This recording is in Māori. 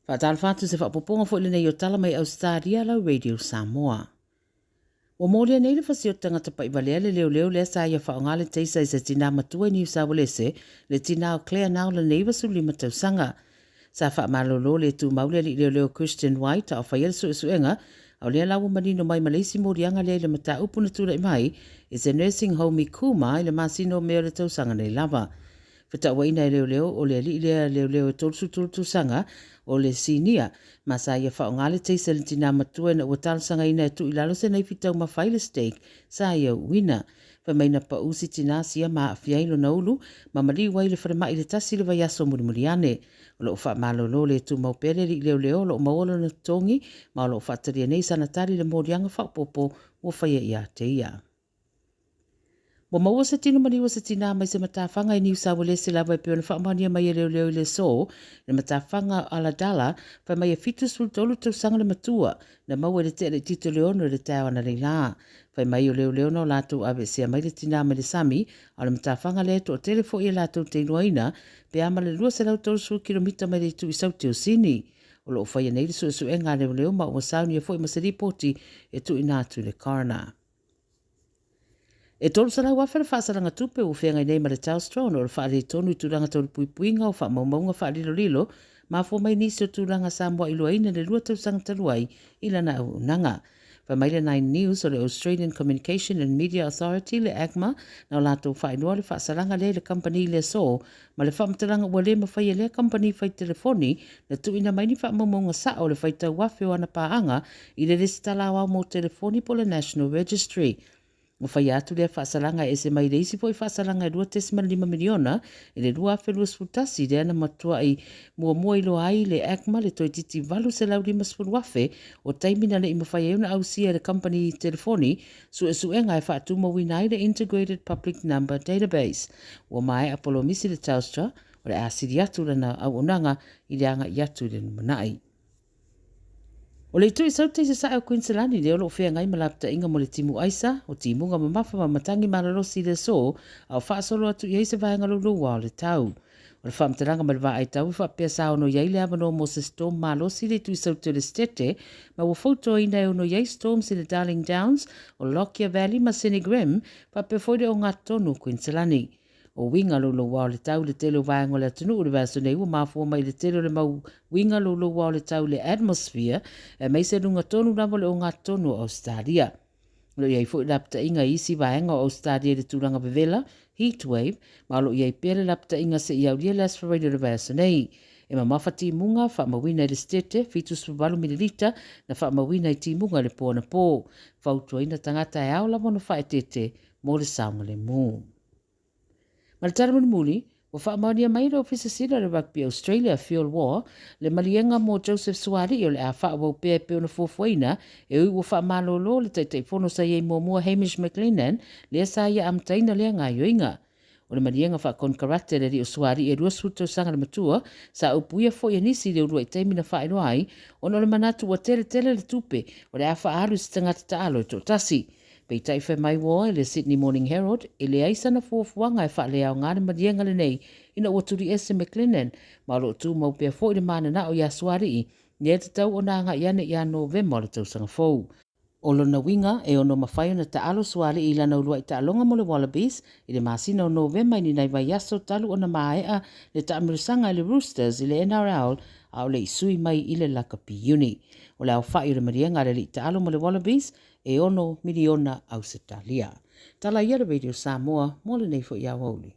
Whaatala whātu se whapoponga fo ile nei o tala mai Ausetalia lau Radio Samoa. Wa mōrea nei le whasi o tangata pa iwalea le leo lea sa ia whaongale teisa i se tina matua i New South Wales le tina o Clare nao le nei wasu lima tausanga. Sa wha malolo le tu maule li leo Christian White au whaiel suenga au lea lawa manino mai Malaysi morianga le mata upuna tura i mai i se nursing home i Kuma i le masino mea le tausanga nei lava. Fita waina i leo o le li leo tolsu sanga o le sinia masa ia whaongale teisa le tina matua na uatalsanga ina tu ilalo se nei fitau mawhaile steak sa ia wina. Whamaina pa usi tina sia maa fiailo na ulu ma mali wai le wharema i le tasi le vai aso muri ane. O lo wha malolo le tu maupere li leo lo mawala na tongi ma lo whataria nei sanatari le morianga whapopo o whaia ia te ia. Wa maua sa tino maniwa sa tina mai se matawhanga i New South Wales se lawa e peona whaamania mai e leo le so, le matawhanga aladala, whai mai e fitu sultolu tau sanga le matua, na maua le te le tito leono le tau ana le la. Whai mai o leo no lato ave se mai le tina mai le sami, a le matawhanga le to o telefo i lato te inuaina, pe ama le lua se lau tolu su kilomita mai le tu i sauti o sini. O lo whai nei le su e ngā leo ma o sauni e fo i masaripoti e tu inatu le coroner. E tolu sana wafere whaasaranga tupe o whenga nei ma le Telstra no le whaare tonu i turanga tolu puipuinga o wha maumaunga wha lilo ma fo mai nisi o turanga Samoa ilua ina le lua tausanga taluai ilana au nanga. Wha mai le 9 News o le Australian Communication and Media Authority le ACMA na o lato whainua le whaasaranga le company le so ma le whaamataranga ua le mawhai le company whai telefoni na tu ina mai ni wha maumaunga sa o le whai tau wafe o ana paanga i le resitala wao mo telefoni po le National Registry. O whai atu lea whaasalanga e se mai reisi po i whaasalanga e 2.5 miliona e le 2.8 le ana matua i mua ilo ai le ACMA le toi titi valu se lau 5 wafe o taimina le ima whai euna au sia le company telefoni su enga e whaatu mawina ai le Integrated Public Number Database. O mai Apollo misi le Telstra o le asiri atu lana au onanga i le anga i atu le numanai. O le tui sau teise sa o Queensland le olo whea ngai malapta inga mo le timu aisa o timunga mamafa ma matangi maralosi le so au whaasolo atu i eise vaenga lulu wa o le tau. O le whaamtaranga ma le vaa ai tau whapea sa ono iai le abano mo se storm malosi le tui sau te le stete ma wa fauto ina e ono iai storm si le Darling Downs o Lockyer Valley ma Senegrim whapea foide o ngā tonu Queensland. O winga lolo wao le tau le telo vaenga le atunu ure vaso nei ua mafua mai le telo le mau winga lolo wao le tau le atmosphere e mai se runga tonu ramo le o ngā tonu o Ausetalia. Lo iai fo lapta inga isi vaenga o Ausetalia le turanga bevela, heat wave, ma lo iai pere lapta inga se iau lia las faraido le vaso nei. E ma mawhati munga wha mawina i le stete, fitus pabalu mililita, na wha mawina i ti munga le pōna pō. Fautua ina tangata e au la mono wha e tete, mo le saunga le mū. Ma le tara muli, o whaamaunia mai rau fisasira le Rugby Australia Fuel War, le malienga mo Joseph Suari o le a whaawau pēe peona fuafuaina, e ui o whaamalolo le taitai whono sa iei mua Hamish McLennan, le sa ia amtaina le ngā yoinga. O le malienga whaakonkarate le ri o Suari e rua suto sanga le matua, sa upuia fo ia nisi le urua i teimina whaero ai, ono le manatu wa tele le tupe, o le a whaaru si tangata taalo i tō tasi. Pei taiwhai mai woa le Sydney Morning Herald, e le aisana fuafuanga e wha lea o ngāre madienga le nei, ina waturi ese McLennan, ma lo tū mau pia fo i le mana na o ia Suari i, ni e te tau o nā ngā iane i a NOV mo le tausanga fou. O lona winga e ono mawhai na taalo Suari i lana ulua i taalonga mo le Wallabies, i le masina o Nove mai ni nai vai aso talu ona maaea le taamirisanga i le Roosters i le NRL, au le isui mai i le Lakapi Uni. O le au whai le marienga le li taalo mo le Wallabies, e ono miliona Ausetalia. Tala ia Radio Samoa, mo le nei fo ia wauli.